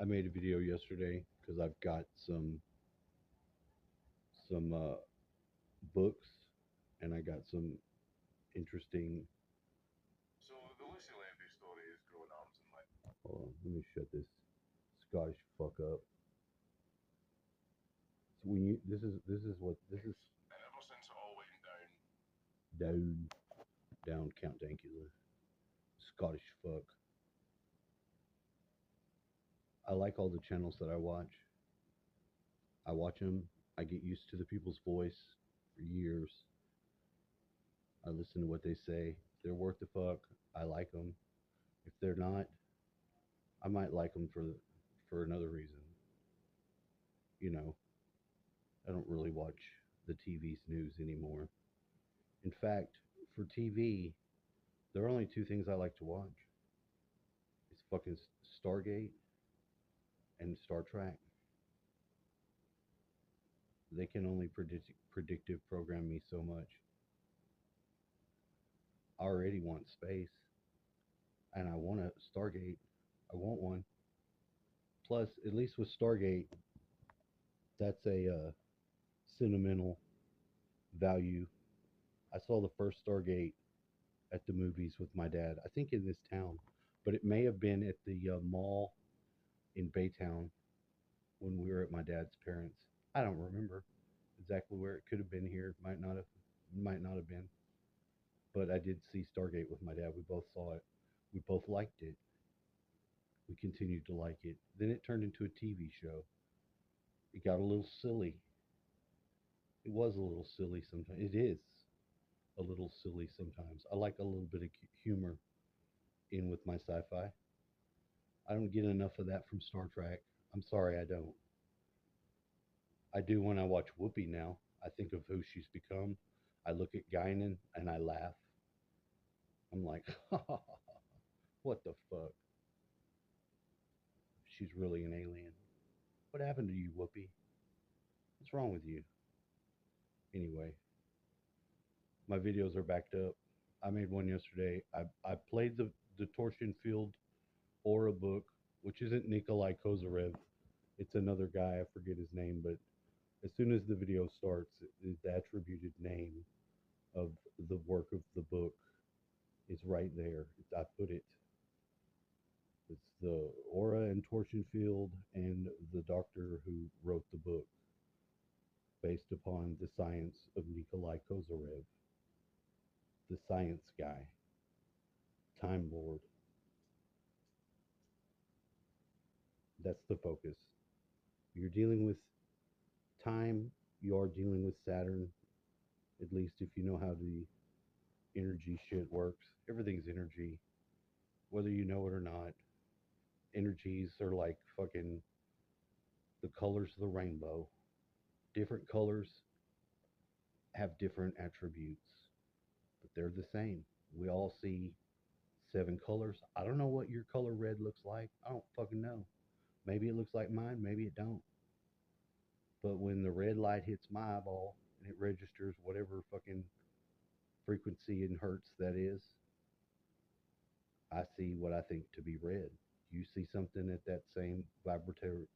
I made a video yesterday because I've got some books and I got some interesting. So the loosely lengthy story is growing arms and legs. Hold on, let me shut this Scottish fuck up. So when you this is what this is And ever since it all went down, down down Count Dankula Scottish fuck. I like all the channels that I watch. I watch them. I get used to the people's voice for years. I listen to what they say. If they're worth the fuck, I like them. If they're not, I might like them for another reason. You know, I don't really watch the TV's news anymore. In fact, for TV, there are only two things I like to watch. It's fucking Stargate and Star Trek. They can only predictive program me so much. I already want space, and I want a Stargate. I want one. Plus, at least with Stargate, that's a sentimental value. I saw the first Stargate at the movies with my dad. I think in this town, but it may have been at the mall in Baytown when we were at my dad's parents. I don't remember exactly where it could have been here. Might not have been. But I did see Stargate with my dad. We both saw it. We both liked it. We continued to like it. Then it turned into a TV show. It got a little silly. It was a little silly sometimes. It is a little silly sometimes. I like a little bit of humor in with my sci-fi. I don't get enough of that from Star Trek. I'm sorry, I don't. I do when I watch Whoopi now. I think of who she's become. I look at Guinan and I laugh. I'm like, what the fuck? She's really an alien. What happened to you, Whoopi? What's wrong with you? Anyway, my videos are backed up. I made one yesterday. I played the Torsion Field Aura book, which isn't Nikolai Kozarev. It's another guy. I forget his name, but as soon as the video starts, the attributed name of the work of the book is right there. I put it. It's the Aura and Torsion Field and the doctor who wrote the book based upon the science of Nikolai Kozarev, the science guy, Time Lord. That's the focus. You're dealing with time, you are dealing with Saturn, at least if you know how the energy shit works. Everything's energy, whether you know it or not. Energies are like fucking the colors of the rainbow. Different colors have different attributes, but they're the same. We all see seven colors. I don't know what your color red looks like. I don't fucking know. Maybe it looks like mine, maybe it don't. But when the red light hits my eyeball and it registers whatever fucking frequency in hertz that is, I see what I think to be red. You see something at that same vibratory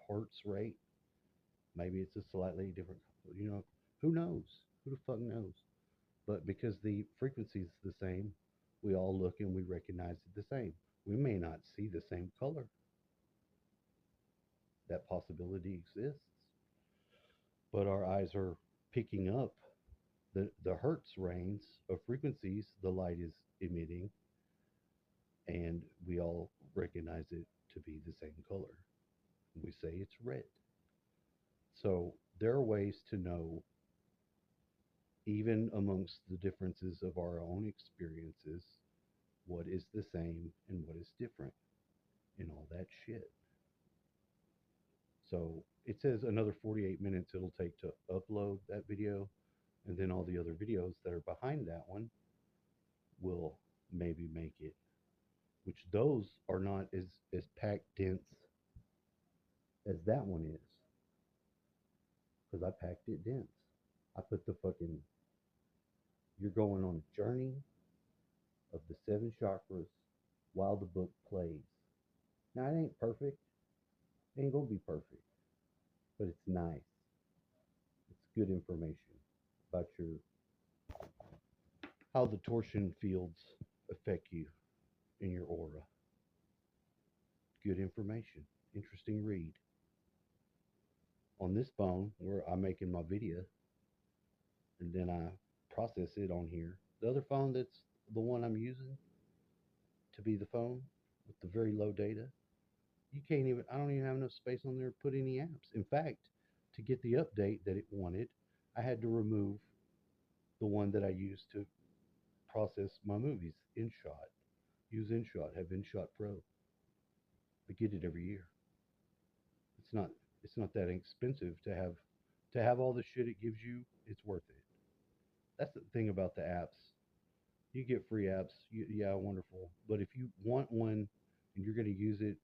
hertz rate, maybe it's a slightly different, you know, who knows? Who the fuck knows? But because the frequency is the same, we all look and we recognize it the same. We may not see the same color. That possibility exists. But our eyes are picking up the hertz range of frequencies the light is emitting, and we all recognize it to be the same color. We say it's red. So there are ways to know, even amongst the differences of our own experiences, what is the same and what is different and all that shit. So it says another 48 minutes it'll take to upload that video, and then all the other videos that are behind that one will maybe make it, which those are not as packed dense as that one is, because I packed it dense. I put the fucking, you're going on a journey of the seven chakras while the book plays. Now, it ain't perfect. Ain't gonna be perfect, but it's nice. It's good information about your how the torsion fields affect you in your aura. Good information. Interesting read. On this phone where I'm making my video and then I process it on here. The other phone that's the one I'm using to be the phone with the very low data, you can't even, I don't even have enough space on there to put any apps. In fact, to get the update that it wanted, I had to remove the one that I used to process my movies, InShot. Use InShot, have InShot Pro. I get it every year. It's not it's not that expensive to have all the shit it gives you. It's worth it. That's the thing about the apps. You get free apps, yeah, wonderful. But if you want one and you're going to use it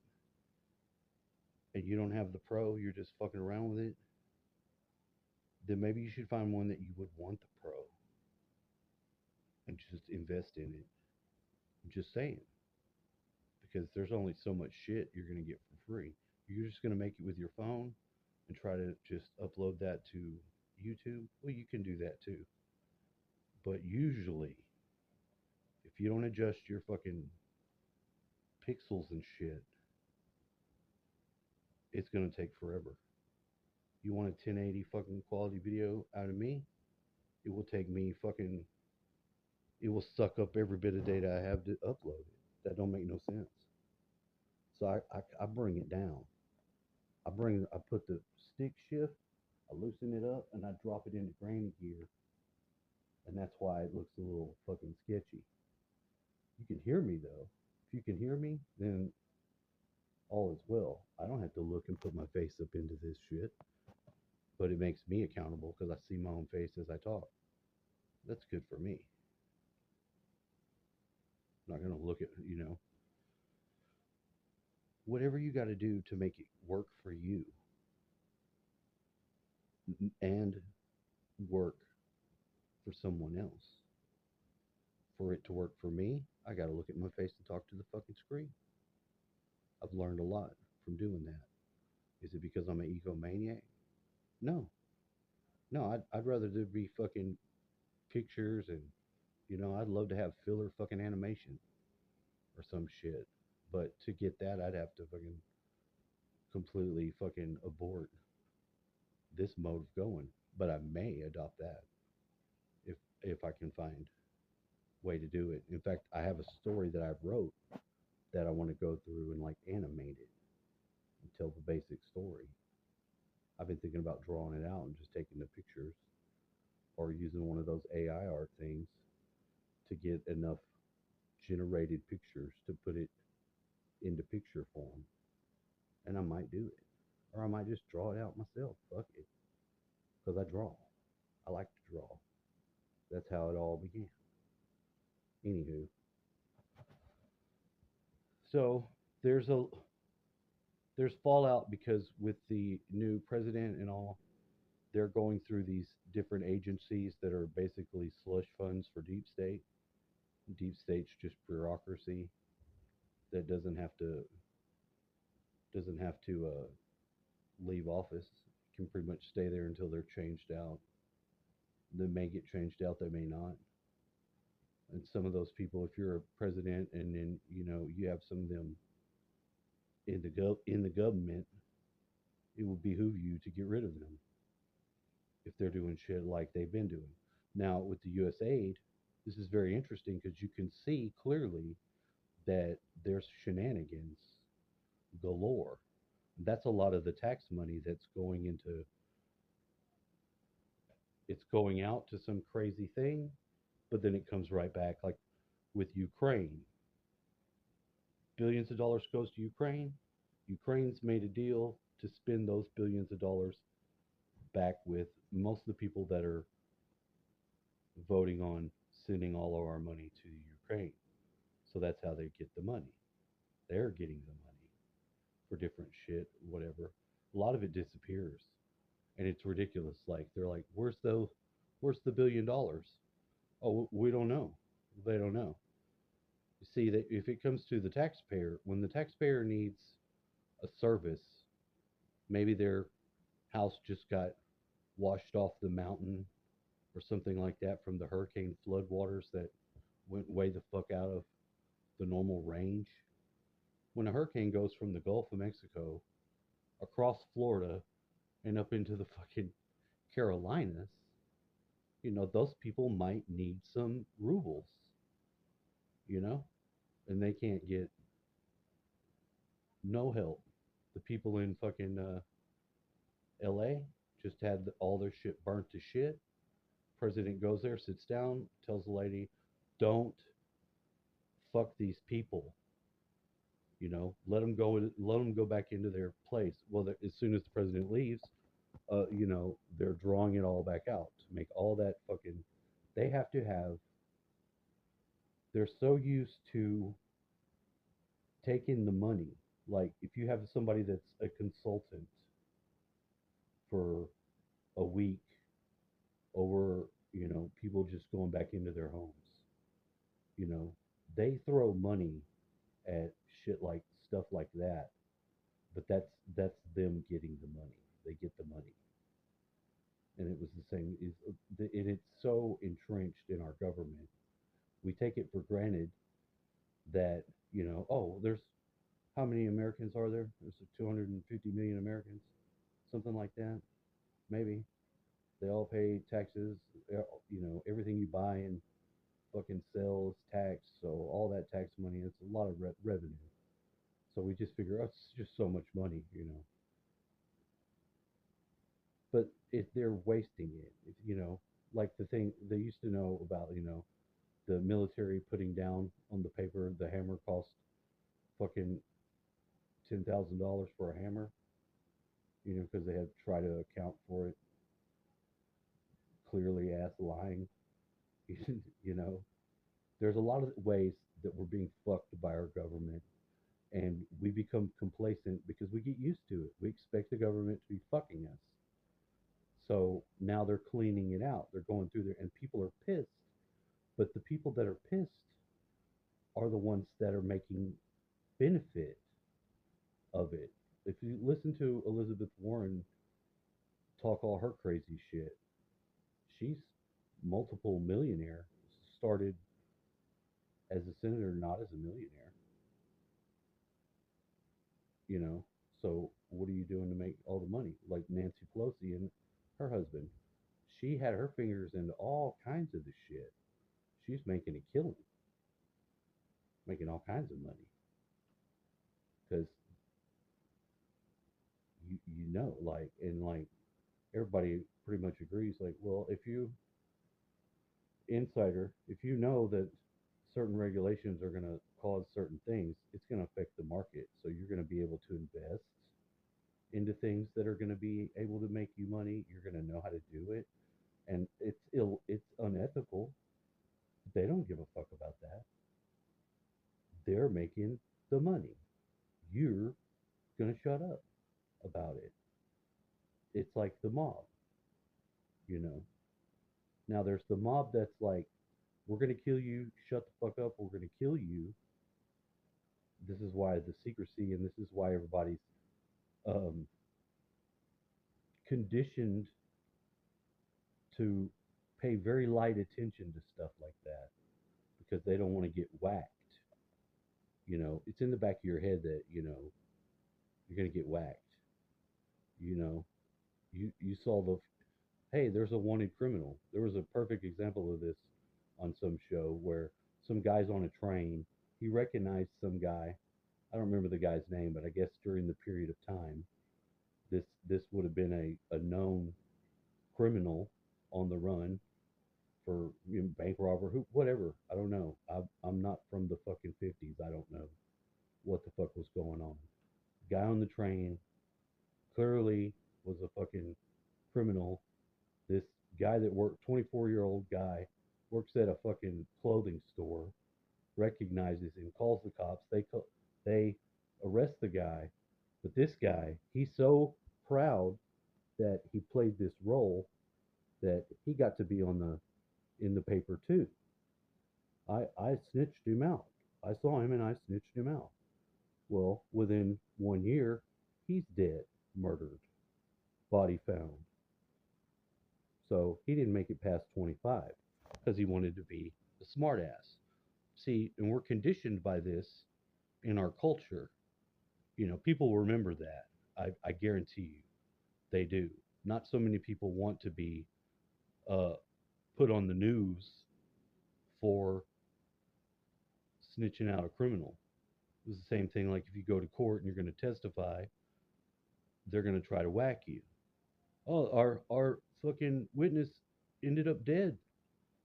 and you don't have the pro, you're just fucking around with it, then maybe you should find one that you would want the pro and just invest in it. I'm just saying, because there's only so much shit you're going to get for free. You're just going to make it with your phone and try to just upload that to YouTube. Well, you can do that too. But usually, if you don't adjust your fucking pixels and shit, it's going to take forever. You want a 1080 fucking quality video out of me? It will take me fucking, it will suck up every bit of data I have to upload it. That don't make no sense. So I bring it down. I put the stick shift, I loosen it up, and I drop it into granny gear. And that's why it looks a little fucking sketchy. You can hear me though. If you can hear me, then all is well. I don't have to look and put my face up into this shit, but it makes me accountable because I see my own face as I talk. That's good for me. I'm not going to look at, whatever you got to do to make it work for you and work for someone else. For it to work for me, I got to look at my face and talk to the fucking screen. I've learned a lot from doing that. Is it because I'm an egomaniac? No, no. I'd rather there be fucking pictures and I'd love to have filler fucking animation or some shit. But to get that, I'd have to fucking completely fucking abort this mode of going. But I may adopt that if I can find way to do it. In fact, I have a story that I wrote that I want to go through and like animate it and tell the basic story. I've been thinking about drawing it out and just taking the pictures or using one of those AI art things to get enough generated pictures to put it into picture form. And I might do it. Or I might just draw it out myself. Fuck it. Because I draw. I like to draw. That's how it all began. Anywho, so there's a there's fallout because with the new president and all, they're going through these different agencies that are basically slush funds for deep state. Deep state's just bureaucracy that doesn't have to leave office. Can pretty much stay there until they're changed out. They may get changed out, they may not. And some of those people, if you're a president and then you have some of them in the government, it would behoove you to get rid of them if they're doing shit like they've been doing. Now with the U.S. aid, this is very interesting because you can see clearly that there's shenanigans galore. That's a lot of the tax money that's going into it's going out to some crazy thing, but then it comes right back like with Ukraine. Billions of dollars goes to Ukraine. Ukraine's made a deal to spend those billions of dollars back with most of the people that are voting on sending all of our money to Ukraine. So that's how they get the money. They're getting the money for different shit, whatever. A lot of it disappears, and it's ridiculous. Like they're like, where's the $1 billion? Oh, we don't know. They don't know. You see that if it comes to the taxpayer, when the taxpayer needs a service, Maybe their house just got washed off the mountain or something like that from the hurricane floodwaters that went way the fuck out of the normal range. When a hurricane goes from the Gulf of Mexico across Florida and up into the fucking Carolinas, those people might need some rubles, you know, and they can't get no help. The people in fucking LA just had all their shit burnt to shit. President goes there, sits down, tells the lady, "Don't fuck these people. Let them go. Let them go back into their place." Well, as soon as the president leaves, they're drawing it all back out to make all that fucking. They have to have. They're so used to taking the money. Like if you have somebody that's a consultant for a week over, people just going back into their homes, you know, they throw money at shit like stuff like that, but that's them getting the money. They get the money, and it was the same. It's so entrenched in our government. We take it for granted that oh, there's how many Americans are there? There's 250 million Americans, something like that, maybe. They all pay taxes. Everything you buy and fucking sell is taxed. So all that tax money, it's a lot of revenue. So we just figure, oh, it's just so much money. But if they're wasting it, like the thing they used to know about, the military putting down on the paper, the hammer cost fucking $10,000 for a hammer, because they had to try to account for it, clearly ass lying. you know, there's a lot of ways that we're being fucked by our government, and we become complacent because we get used to it. We expect the government to be fucking us. So now they're cleaning it out. They're going through there, and people are pissed. But the people that are pissed are the ones that are making benefit of it. If you listen to Elizabeth Warren talk all her crazy shit, she's multiple millionaire. Started as a senator, not as a millionaire. You know, so what are you doing to make all the money? Like Nancy Pelosi and her husband, she had her fingers into all kinds of the shit. She's making a killing, making all kinds of money because like, and like everybody pretty much agrees, like, well, if you insider, if you know that certain regulations are going to cause certain things, it's going to affect the market. So you're going to be able to invest into things that are going to be able to make you money. You're going to know how to do it, and it's unethical. They don't give a fuck about that. They're making the money. You're going to shut up about it. It's like the mob, you know. Now there's the mob that's like, we're going to kill you. Shut the fuck up. We're going to kill you. This is why the secrecy, and this is why everybody's um, conditioned to pay very light attention to stuff like that because they don't want to get whacked. It's in the back of your head that you're going to get whacked. You know, you saw the hey, there's a wanted criminal. There was a perfect example of this on some show where some guy's on a train. He recognized some guy. I don't remember the guy's name, but I guess during the period of time, this would have been a known criminal on the run for bank robber, who, whatever. I don't know. I'm not from the fucking 50s. I don't know what the fuck was going on. Guy on the train clearly was a fucking criminal. This guy that worked, 24-year-old guy, works at a fucking clothing store, recognizes him, calls the cops. They arrest the guy, but this guy, he's so proud that he played this role that he got to be on the in the paper too. I snitched him out. I saw him and I snitched him out. Well, within 1 year, he's dead. murdered, body found. So he didn't make it past 25 because he wanted to be a smartass. See, and we're conditioned by this in our culture. People remember that. I guarantee you they do. Not so many people want to be uh, put on the news for snitching out a criminal. It's the same thing like if you go to court and you're going to testify, they're going to try to whack you. Oh, our fucking witness ended up dead.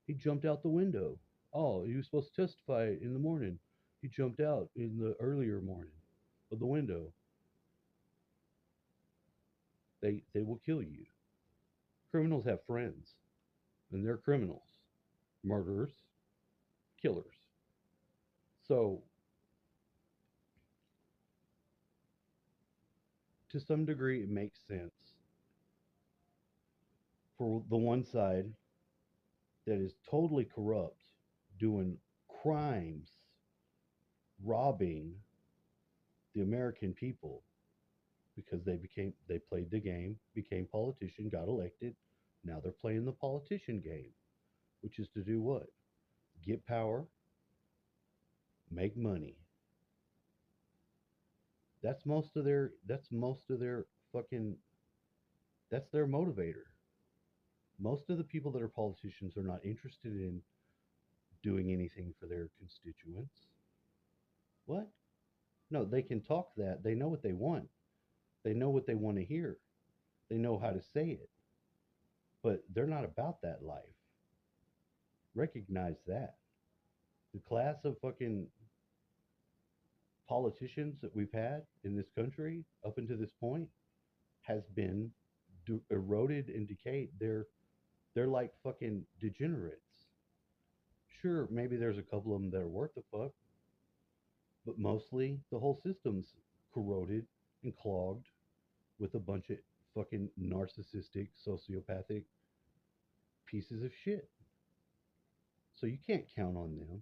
He jumped out the window. Oh, he was supposed to testify in the morning. He jumped out in the earlier morning of the window. They will kill you. Criminals have friends, and they're criminals, murderers, killers. So to some degree, it makes sense for the one side that is totally corrupt, doing crimes, robbing the American people because they played the game, became politician, got elected. Now they're playing the politician game, which is to do what? Get power, make money. That's most of their fucking that's their motivator. Most of the people that are politicians are not interested in doing anything for their constituents. What? No, they can talk that. They know what they want. They know what they want to hear. They know how to say it. But they're not about that life. Recognize that. The class of fucking politicians that we've had in this country up until this point has been eroded and decayed. They're like fucking degenerates. Sure, maybe there's a couple of them that are worth the fuck, but mostly the whole system's corroded and clogged with a bunch of fucking narcissistic, sociopathic pieces of shit. So you can't count on them.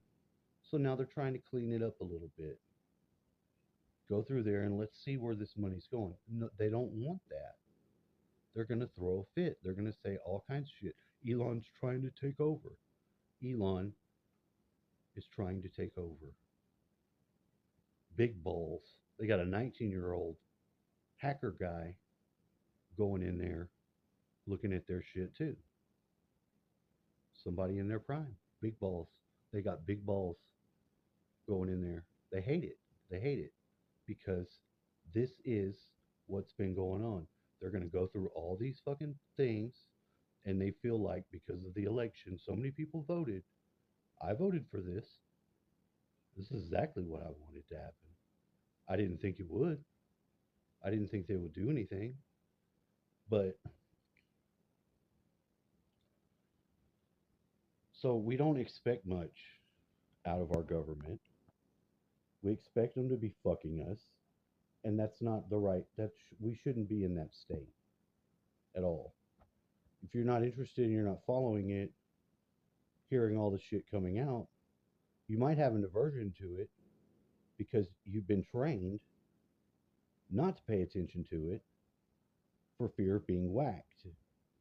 So now they're trying to clean it up a little bit. Go through there and let's see where this money's going. No, they don't want that. They're going to throw a fit. They're going to say all kinds of shit. Elon's trying to take over. Elon is trying to take over. Big balls. They got a 19-year-old hacker guy going in there looking at their shit too. Somebody in their prime. Big balls. They got big balls going in there. They hate it. They hate it because this is what's been going on. They're going to go through all these fucking things and they feel like because of the election, so many people voted. I voted for this. This is exactly what I wanted to happen. I didn't think it would. I didn't think they would do anything. But so we don't expect much out of our government. We expect them to be fucking us, and that's not the right. We shouldn't be in that state at all. If you're not interested and you're not following it, hearing all the shit coming out, you might have an aversion to it because you've been trained not to pay attention to it for fear of being whacked.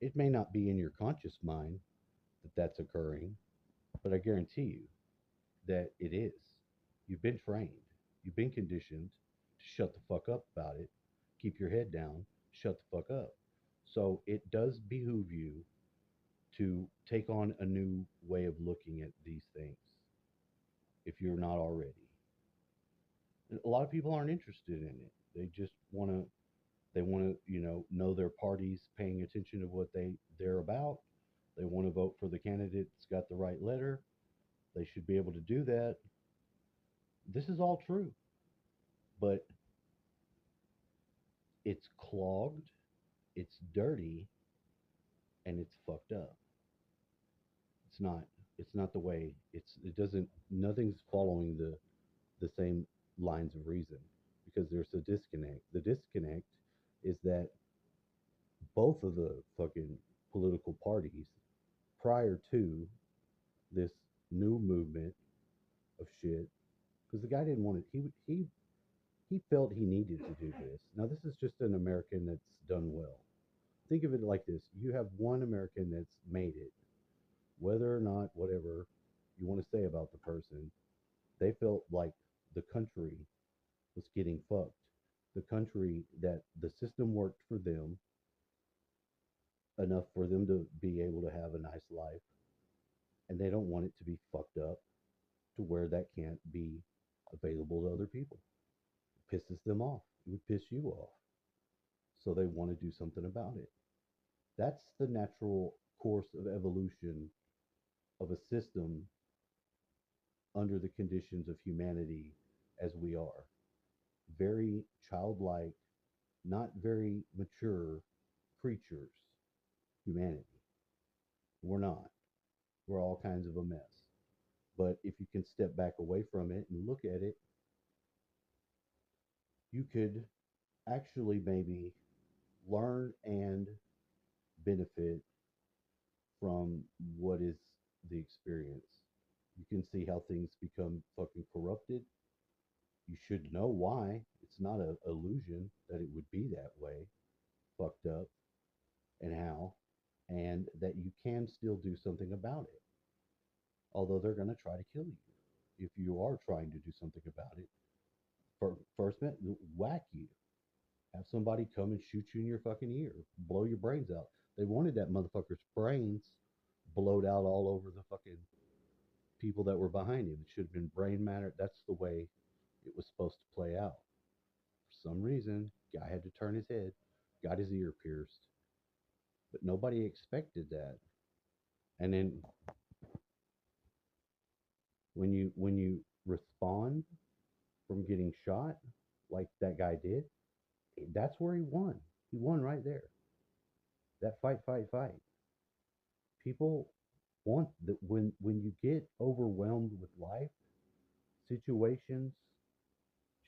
It may not be in your conscious mind that that's occurring, but I guarantee you that it is. You've been trained, you've been conditioned to shut the fuck up about it, keep your head down, shut the fuck up. So it does behoove you to take on a new way of looking at these things if you're not already. A lot of people aren't interested in it. They want to know their party's paying attention to what they're about. They want to vote for the candidate that's got the right letter. They should be able to do that. This is all true, but it's clogged, it's dirty, and it's fucked up. It's not. It's not the way. It doesn't. Nothing's following the same lines of reason because there's a disconnect. The disconnect is that both of the fucking political parties prior to this new movement of shit, because the guy didn't want it. He He felt he needed to do this. Now, this is just an American that's done well. Think of it like this: you have one American that's made it, whether or not, whatever you want to say about the person, they felt like the country was getting fucked. The country that the system worked for them enough for them to be able to have a nice life, and they don't want it to be fucked up to where that can't be available to other people. It pisses them off. It would piss you off. So they want to do something about it. That's the natural course of evolution of a system under the conditions of humanity as we are. Very childlike, not very mature creatures, humanity. We're not. We're all kinds of a mess. But if you can step back away from it and look at it, you could actually maybe learn and benefit from what is the experience. You can see how things become fucking corrupted. You should know why. It's not an illusion that it would be that way, fucked up, and how, and that you can still do something about it. Although they're going to try to kill you if you are trying to do something about it. First, whack you. Have somebody come and shoot you in your fucking ear, blow your brains out. They wanted that motherfucker's brains blowed out all over the fucking people that were behind him. It should have been brain matter. That's the way it was supposed to play out. For some reason, guy had to turn his head, got his ear pierced, but nobody expected that. And then when you respond from getting shot like that guy did, that's where he won. He won right there. That fight, fight, fight. People want that when you get overwhelmed with life situations,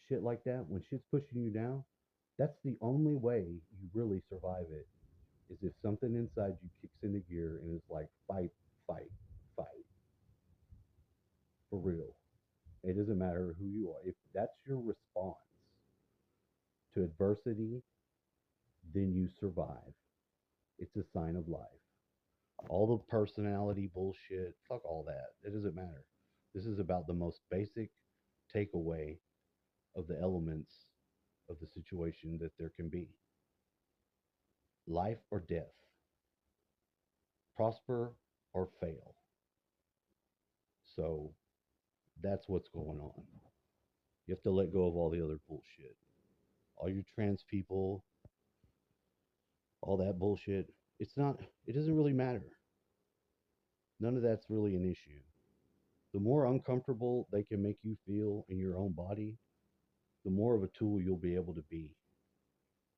shit like that, when shit's pushing you down, that's the only way you really survive it. Is if something inside you kicks into gear and it's like fight, fight, fight for real. It doesn't matter who you are. If that's your response to adversity, then you survive. It's a sign of life. All the personality bullshit, fuck all that. It doesn't matter. This is about the most basic takeaway of the elements of the situation that there can be: life or death, prosper or fail. So that's what's going on. You have to let go of all the other bullshit. All you trans people, all that bullshit. It's not, it doesn't really matter. None of that's really an issue. The more uncomfortable they can make you feel in your own body, the more of a tool you'll be able to be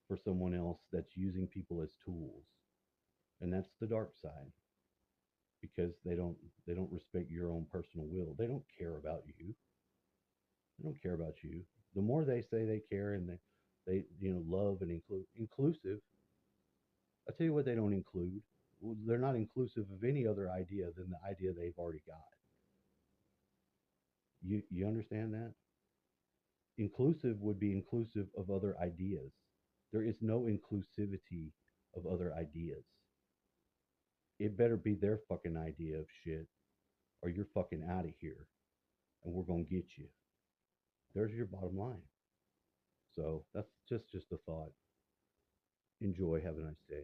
for someone else that's using people as tools. And that's the dark side, because they don't respect your own personal will. They don't care about you. They don't care about you. The more they say they care and they love and inclusive, I tell you what they don't include. Well, they're not inclusive of any other idea than the idea they've already got. You understand that? Inclusive would be inclusive of other ideas. There is no inclusivity of other ideas. It better be their fucking idea of shit, or you're fucking out of here, and we're gonna get you. There's your bottom line. So that's just a thought. Enjoy. Have a nice day.